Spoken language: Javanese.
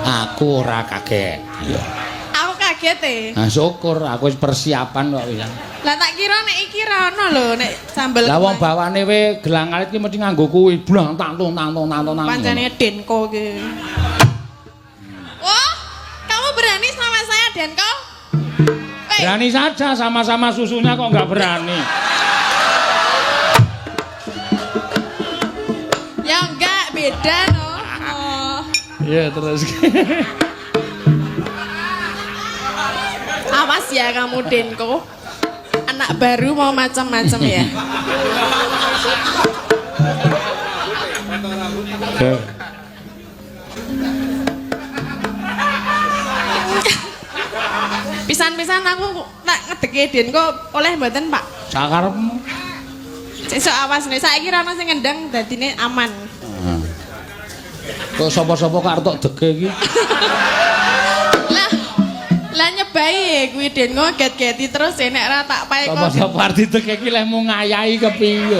Aku ora kaget. Aku kaget e. Nah, syukur aku wis persiapan kok ya. Lah tak kira nek iki ra ono lho nek sambel. Lah wong bawane we gelang alit ki mesti nganggo kuwi. Blang tantung. Pancene Denko ki. Oh, kamu berani sama saya Denko? Berani saja sama-sama susunya kok nggak berani. Ya enggak, beda no. Oh. Iya terus. Awas ya kamu Denko. Anak baru mau macam-macam ya. Pisan-pisan aku tak ngedeke Denko oleh mboten Pak. Sakarepmu. Sesuk awas nih, saiki ra ono sing ngendang dadine aman. Kok sapa-sapa kok arep dege iki? Lah nyebai kuwi Denko get-geti terus nek ra tak pae kok. Sapa-sapa arep dege iki lek mung ngayahi kepiye?